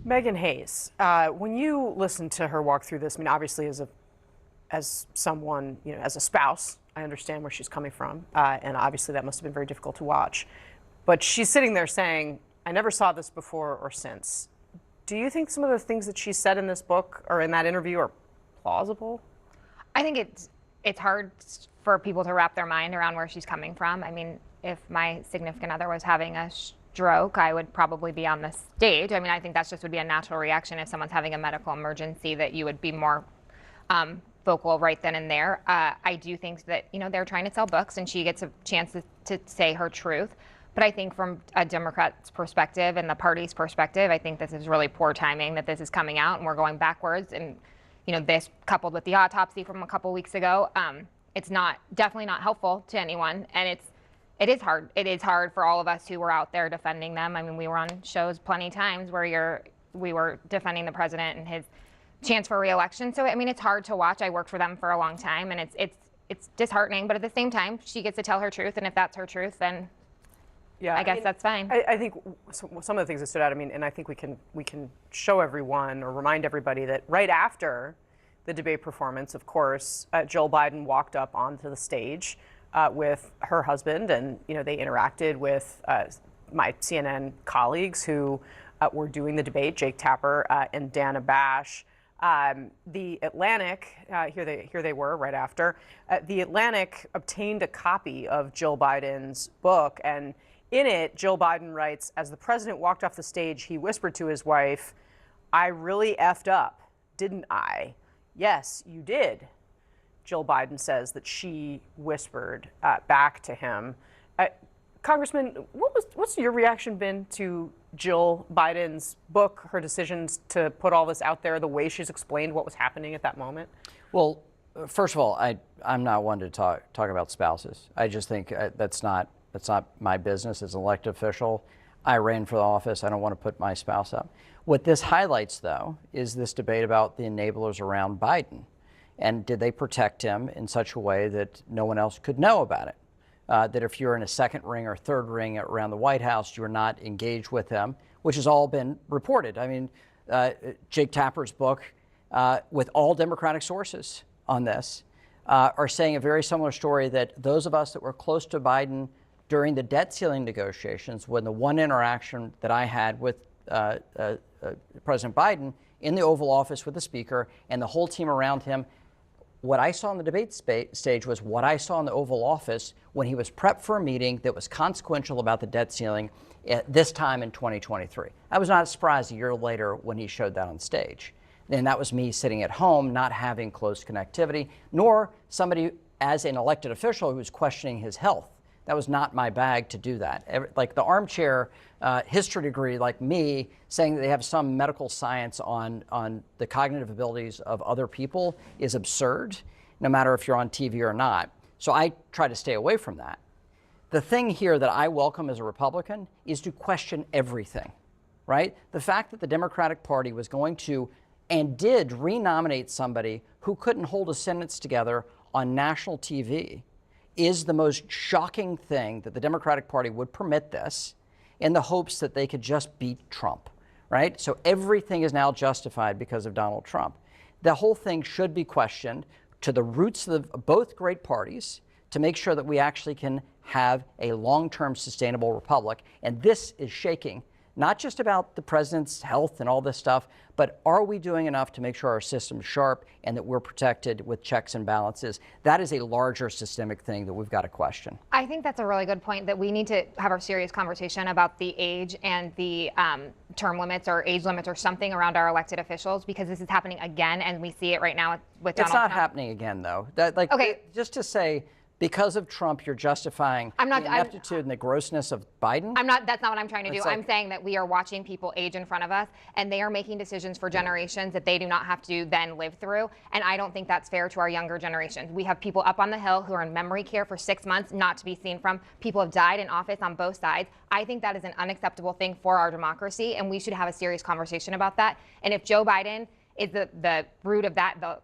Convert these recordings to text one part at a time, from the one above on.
Megan Hayes, when you listen to her walk through this, I mean, obviously as someone, as a spouse, I understand where she's coming from, and obviously that must have been very difficult to watch. But she's sitting there saying, "I never saw this before or since." Do you think some of the things that she said in this book or in that interview are plausible? I think it's hard for people to wrap their mind around where she's coming from. I mean, if my significant other was having a stroke, I would probably be on the stage. I mean, I think that's just would be a natural reaction if someone's having a medical emergency, that you would be more vocal right then and there. I do think that, they're trying to sell books and she gets a chance to say her truth. But I think from a Democrat's perspective and the party's perspective, I think this is really poor timing that this is coming out and we're going backwards. And, this coupled with the autopsy from a couple weeks ago, it's definitely not helpful to anyone. And it is hard. It is hard for all of us who were out there defending them. I mean, we were on shows plenty of times where we were defending the president and his chance for re-election. So, I mean, it's hard to watch. I worked for them for a long time and it's disheartening. But at the same time, she gets to tell her truth. And if that's her truth, then yeah, I guess that's fine. I think some of the things that stood out, and I think we can show everyone or remind everybody that right after the debate performance, of course, Jill Biden walked up onto the stage with her husband, and they interacted with my CNN colleagues who were doing the debate, Jake Tapper and Dana Bash. The Atlantic, here they were right after. The Atlantic obtained a copy of Jill Biden's book, and in it, Jill Biden writes, "As the president walked off the stage, he whispered to his wife, 'I really effed up, didn't I?' 'Yes, you did,' Jill Biden says that she whispered back to him." Congressman, what's your reaction been to Jill Biden's book, her decisions to put all this out there, the way she's explained what was happening at that moment? Well, first of all, I'm not one to talk about spouses. I just think that's not my business as an elected official. I ran for the office. I don't want to put my spouse up. What this highlights, though, is this debate about the enablers around Biden. And did they protect him in such a way that no one else could know about it? That if you're in a second ring or third ring around the White House, you're not engaged with him, which has all been reported. I mean, Jake Tapper's book, with all Democratic sources on this, are saying a very similar story, that those of us that were close to Biden during the debt ceiling negotiations, when the one interaction that I had with President Biden in the Oval Office with the speaker and the whole team around him, what I saw on the debate stage was what I saw in the Oval Office when he was prepped for a meeting that was consequential about the debt ceiling at this time in 2023. I was not surprised a year later when he showed that on stage. And that was me sitting at home, not having close connectivity, nor somebody as an elected official who was questioning his health. That was not my bag to do that. Like the armchair history degree, like me, saying that they have some medical science on the cognitive abilities of other people is absurd, no matter if you're on TV or not. So I try to stay away from that. The thing here that I welcome as a Republican is to question everything, right? The fact that the Democratic Party was going to and did renominate somebody who couldn't hold a sentence together on national TV is the most shocking thing, that the Democratic Party would permit this in the hopes that they could just beat Trump, right? So everything is now justified because of Donald Trump. The whole thing should be questioned to the roots of both great parties to make sure that we actually can have a long-term sustainable republic. And this is shaking, not just about the president's health and all this stuff, but are we doing enough to make sure our system's sharp and that we're protected with checks and balances? That is a larger systemic thing that we've got to question. I think that's a really good point, that we need to have a serious conversation about the age and the term limits or age limits or something around our elected officials, because this is happening again, and we see it right now with Donald Trump. It's not happening again, though. Just to say, because of Trump, you're justifying the ineptitude and the grossness of Biden? That's not what I'm trying to do. I'm saying that we are watching people age in front of us, and they are making decisions for generations that they do not have to then live through. And I don't think that's fair to our younger generations. We have people up on the Hill who are in memory care for 6 months, not to be seen from. People have died in office on both sides. I think that is an unacceptable thing for our democracy, and we should have a serious conversation about that. And if Joe Biden is the root of that, the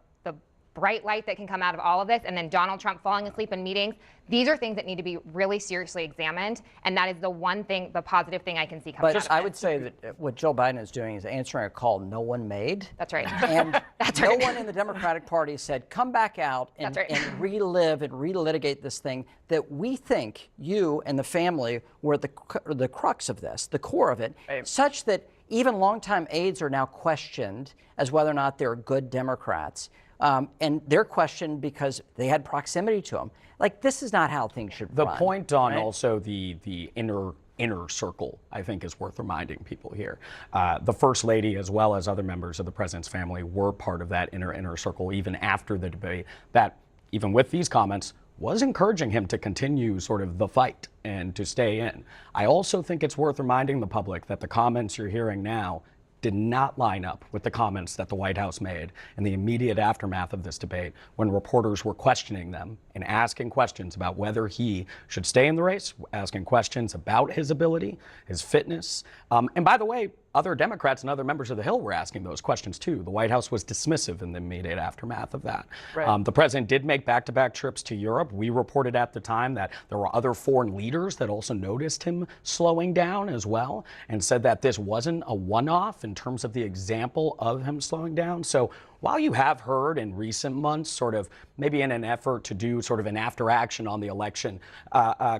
bright light that can come out of all of this, and then Donald Trump falling asleep in meetings. These are things that need to be really seriously examined, and that is the one thing, the positive thing I can see coming out of But I this. would say that what Joe Biden is doing is answering a call no one made. That's right. And That's no right. one in the Democratic Party said, come back out and, That's right. and relive and relitigate this thing that we think you and the family were at the crux of this, the core of it, Right. such that even longtime aides are now questioned as whether or not they're good Democrats. And they're questioned because they had proximity to him. Like, this is not how things should The run. point on right? also the inner circle, I think, is worth reminding people here. The First Lady, as well as other members of the president's family, were part of that inner circle even after the debate, that even with these comments was encouraging him to continue sort of the fight and to stay in. I also think it's worth reminding the public that the comments you're hearing now did not line up with the comments that the White House made in the immediate aftermath of this debate when reporters were questioning them and asking questions about whether he should stay in the race, asking questions about his ability, his fitness. And by the way, other Democrats and other members of the Hill were asking those questions too. The White House was dismissive in the immediate aftermath of that. Right. The president did make back-to-back trips to Europe. We reported at the time that there were other foreign leaders that also noticed him slowing down as well and said that this wasn't a one-off in terms of the example of him slowing down. So while you have heard in recent months, sort of maybe in an effort to do sort of an after action on the election,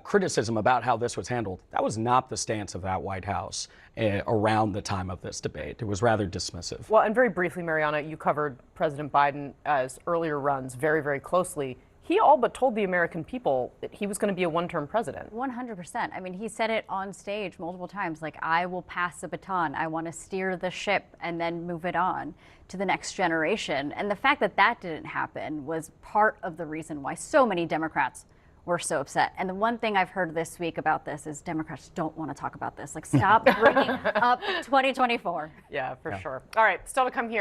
criticism about how this was handled, that was not the stance of that White House around the time of this debate. It was rather dismissive. Well, and very briefly, Mariana, you covered President Biden as earlier runs very, very closely. He all but told the American people that he was going to be a one-term president. 100%. I mean, he said it on stage multiple times, like, I will pass the baton. I want to steer the ship and then move it on to the next generation. And the fact that that didn't happen was part of the reason why so many Democrats were so upset. And the one thing I've heard this week about this is Democrats don't want to talk about this. Like, stop bringing up 2024. Yeah, for sure. All right, still to come here.